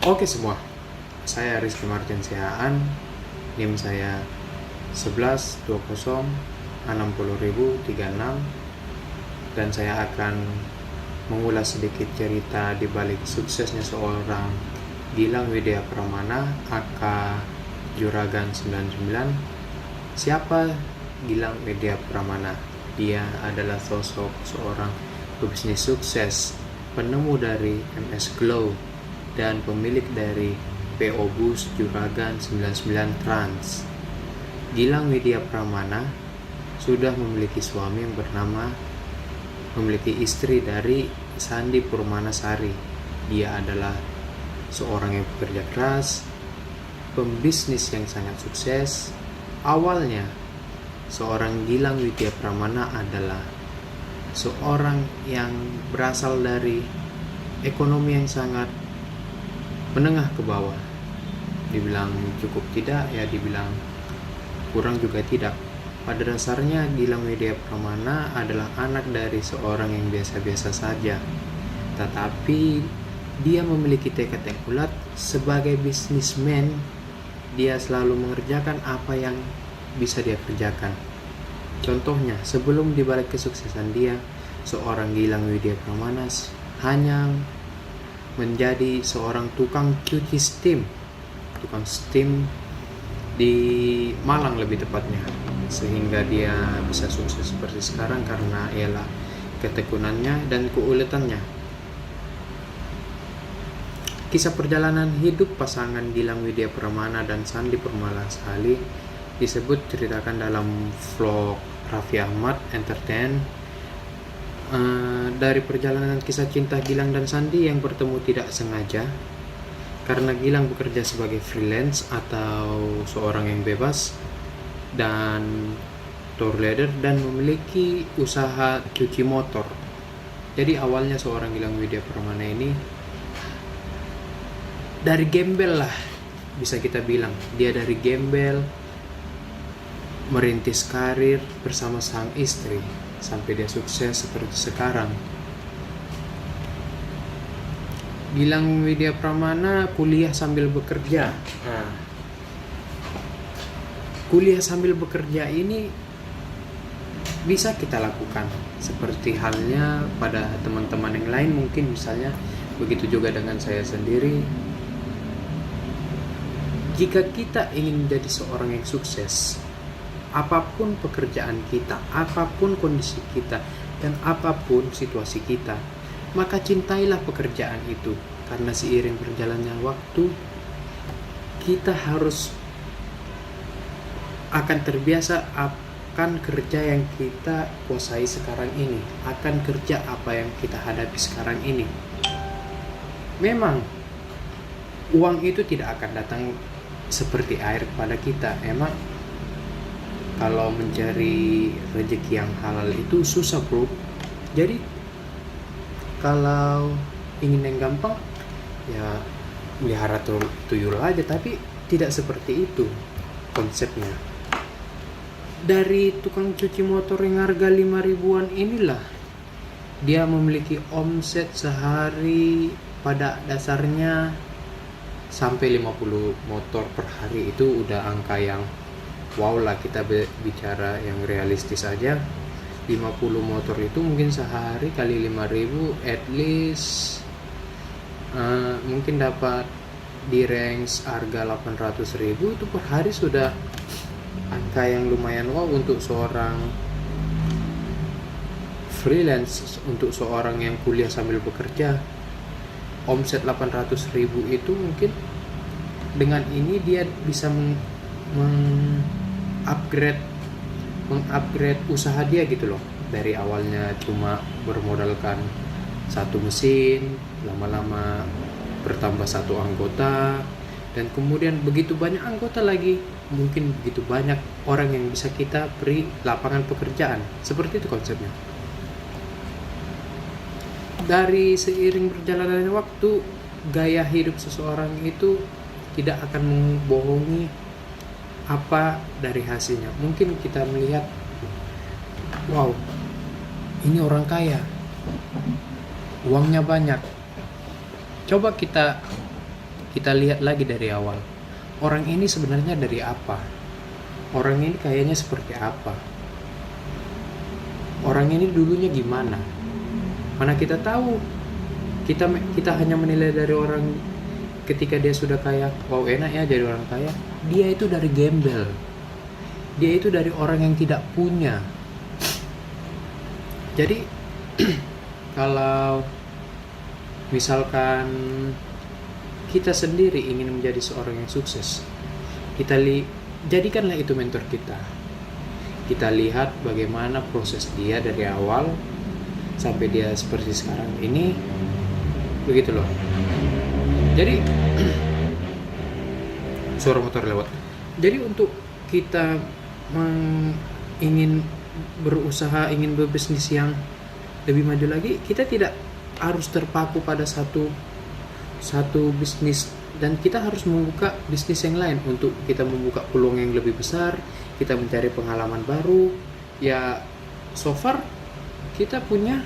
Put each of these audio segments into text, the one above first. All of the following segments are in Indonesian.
Oke semua, saya Rizky Martin Sihaan, NIM saya 11206036, dan saya akan mengulas sedikit cerita di balik suksesnya seorang Gilang Widya Pramana aka Juragan 99. Siapa Gilang Widya Pramana? Dia adalah sosok seorang pebisnis sukses, penemu dari MS Glow, dan pemilik dari PO Bus Juragan 99 Trans. Gilang Widya Pramana sudah memiliki suami yang memiliki istri dari Sandi Purmanasari. Dia adalah seorang yang bekerja keras, pembisnis yang sangat sukses. Awalnya, seorang Gilang Widya Pramana adalah seorang yang berasal dari ekonomi yang sangat menengah ke bawah. Dibilang cukup tidak, ya dibilang kurang juga tidak. Pada dasarnya Gilang Widya Pramana adalah anak dari seorang yang biasa-biasa saja. Tetapi dia memiliki tekad yang kuat sebagai bisnismen. Dia selalu mengerjakan apa yang bisa dia kerjakan. Contohnya, sebelum dibalik kesuksesan dia, seorang Gilang Widya Pramana hanya menjadi seorang tukang cuci steam di Malang lebih tepatnya, sehingga dia bisa sukses seperti sekarang karena ialah ketekunannya dan keuletannya. Kisah perjalanan hidup pasangan Gilang Widya Pramana dan Sandi Purmanasari ceritakan dalam vlog Raffi Ahmad Entertain. Dari perjalanan kisah cinta Gilang dan Sandi yang bertemu tidak sengaja, karena Gilang bekerja sebagai freelance atau seorang yang bebas dan tour leader dan memiliki usaha cuci motor. Jadi awalnya seorang Gilang Widya Pramana ini dari gembel lah, bisa kita bilang. Dia dari gembel merintis karir bersama sang istri sampai dia sukses seperti sekarang. Gilang Widya Pramana kuliah sambil bekerja. Kuliah sambil bekerja ini bisa kita lakukan seperti halnya pada teman-teman yang lain, mungkin misalnya begitu juga dengan saya sendiri. Jika kita ingin menjadi seorang yang sukses, apapun pekerjaan kita, apapun kondisi kita, dan apapun situasi kita, maka cintailah pekerjaan itu. Karena seiring berjalannya waktu, kita harus akan terbiasa akan kerja yang kita kuasai sekarang ini, akan kerja apa yang kita hadapi sekarang ini. Memang uang itu tidak akan datang seperti air kepada kita. Emang kalau mencari rezeki yang halal itu susah, bro. Jadi kalau ingin yang gampang, ya pelihara tuyul aja. Tapi tidak seperti itu konsepnya. Dari tukang cuci motor yang harga 5 ribuan inilah dia memiliki omset sehari pada dasarnya sampai 50 motor per hari. Itu udah angka yang wow lah, kita bicara yang realistis aja. 50 motor itu mungkin sehari kali 5.000, at least mungkin dapat di range harga 800.000. Itu per hari sudah angka yang lumayan wow untuk seorang freelance, untuk seorang yang kuliah sambil bekerja. Omset 800.000 itu mungkin dengan ini dia bisa mengupgrade usaha dia gitu loh. Dari awalnya cuma bermodalkan satu mesin, lama-lama bertambah satu anggota, dan kemudian begitu banyak anggota lagi, mungkin begitu banyak orang yang bisa kita beri lapangan pekerjaan. Seperti itu konsepnya. Dari seiring berjalannya waktu, gaya hidup seseorang itu tidak akan membohongi apa dari hasilnya. Mungkin kita melihat, wow, ini orang kaya, uangnya banyak. Coba kita kita lihat lagi dari awal. Orang ini sebenarnya dari apa? Orang ini kayaknya seperti apa? Orang ini dulunya gimana? Mana kita tahu? Kita hanya menilai dari orang ketika dia sudah kaya. Wow, enak ya jadi orang kaya. Dia itu dari gembel. Dia itu dari orang yang tidak punya. Jadi kalau misalkan kita sendiri ingin menjadi seorang yang sukses, jadikanlah itu mentor kita. Kita lihat bagaimana proses dia dari awal sampai dia seperti sekarang ini, begitu loh. Jadi suara motor lewat. Jadi untuk kita ingin berusaha, ingin berbisnis yang lebih maju lagi, kita tidak harus terpaku pada satu bisnis, dan kita harus membuka bisnis yang lain untuk kita membuka peluang yang lebih besar, kita mencari pengalaman baru. Ya, so far kita punya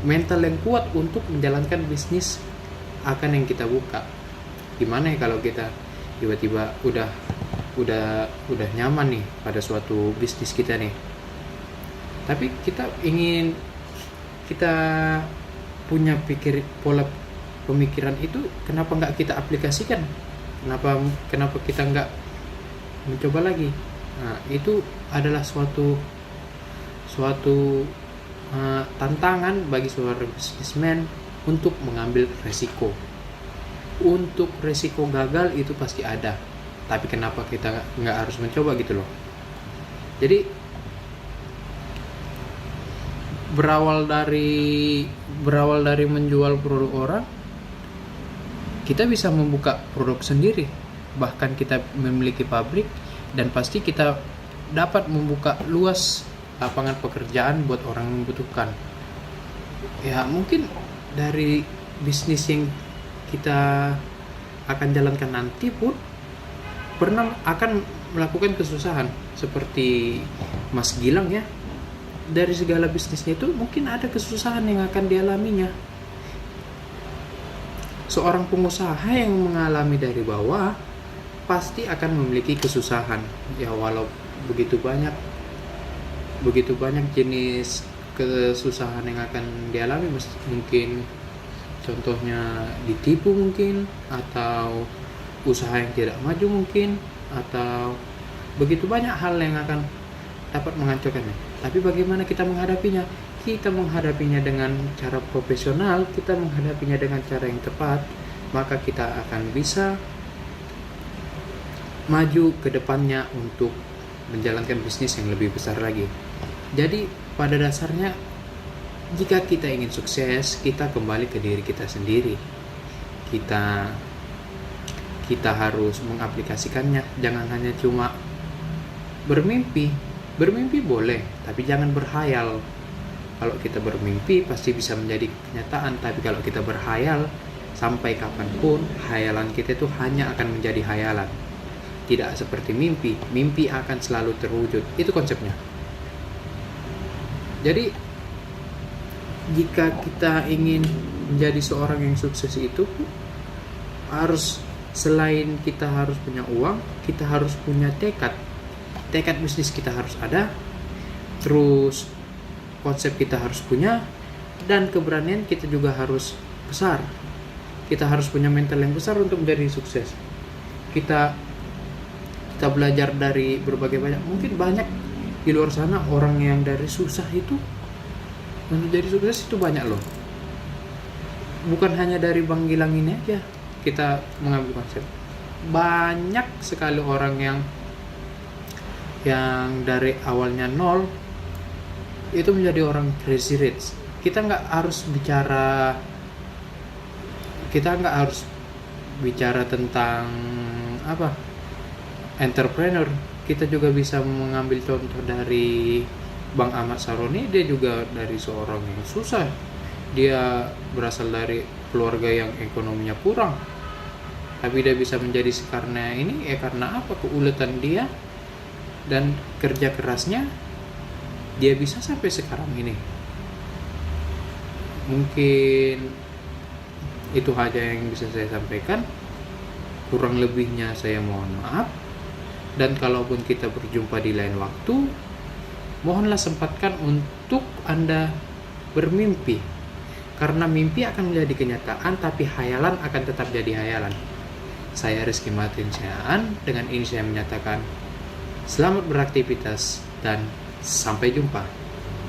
mental yang kuat untuk menjalankan bisnis akan yang kita buka. Gimana ya kalau kita tiba-tiba udah nyaman nih pada suatu bisnis kita nih, tapi kita punya pola pemikiran itu, kenapa nggak kita aplikasikan? Kenapa kita nggak mencoba lagi? Nah, itu adalah suatu tantangan bagi seorang businessman untuk mengambil resiko. Untuk resiko gagal itu pasti ada, tapi kenapa kita nggak harus mencoba gitu loh? Jadi berawal dari menjual produk orang, kita bisa membuka produk sendiri, bahkan kita memiliki pabrik, dan pasti kita dapat membuka luas lapangan pekerjaan buat orang yang membutuhkan. Ya, mungkin dari bisnis yang kita akan jalankan nanti pun akan melakukan kesusahan seperti Mas Gilang ya. Dari segala bisnisnya itu mungkin ada kesusahan yang akan dialaminya. Seorang pengusaha yang mengalami dari bawah pasti akan memiliki kesusahan. Ya, walau begitu banyak jenis kesusahan yang akan dialami, mungkin contohnya ditipu mungkin, atau usaha yang tidak maju mungkin, atau begitu banyak hal yang akan dapat menghancurkannya. Tapi bagaimana kita menghadapinya? Kita menghadapinya dengan cara profesional, kita menghadapinya dengan cara yang tepat, maka kita akan bisa maju ke depannya untuk menjalankan bisnis yang lebih besar lagi. Jadi pada dasarnya, jika kita ingin sukses, kita kembali ke diri kita sendiri. Kita harus mengaplikasikannya. Jangan hanya cuma bermimpi boleh, tapi jangan berhayal. Kalau kita bermimpi pasti bisa menjadi kenyataan, tapi kalau kita berhayal, sampai kapanpun hayalan kita itu hanya akan menjadi hayalan. Tidak seperti mimpi akan selalu terwujud. Itu konsepnya. Jadi jika kita ingin menjadi seorang yang sukses itu, harus, selain kita harus punya uang, kita harus punya tekad bisnis kita harus ada, terus konsep kita harus punya, dan keberanian kita juga harus besar. Kita harus punya mental yang besar untuk menjadi sukses. Kita belajar dari berbagai mungkin banyak di luar sana orang yang dari susah itu untuk jadi sukses itu banyak loh. Bukan hanya dari Bang Gilang ini aja kita mengambil konsep. Banyak sekali orang yang dari awalnya nol itu menjadi orang crazy rich. Kita nggak harus bicara tentang entrepreneur. Kita juga bisa mengambil contoh dari Bang Ahmad Saroni. Dia juga dari seorang yang susah. Dia berasal dari keluarga yang ekonominya kurang, tapi dia bisa menjadi karena apa? Keuletan dia dan kerja kerasnya, dia bisa sampai sekarang ini. Mungkin itu aja yang bisa saya sampaikan. Kurang lebihnya saya mohon maaf. Dan kalaupun kita berjumpa di lain waktu, mohonlah sempatkan untuk Anda bermimpi. Karena mimpi akan menjadi kenyataan, tapi hayalan akan tetap jadi hayalan. Saya Rizky Martin Siaan, dengan ini saya menyatakan selamat beraktivitas dan sampai jumpa.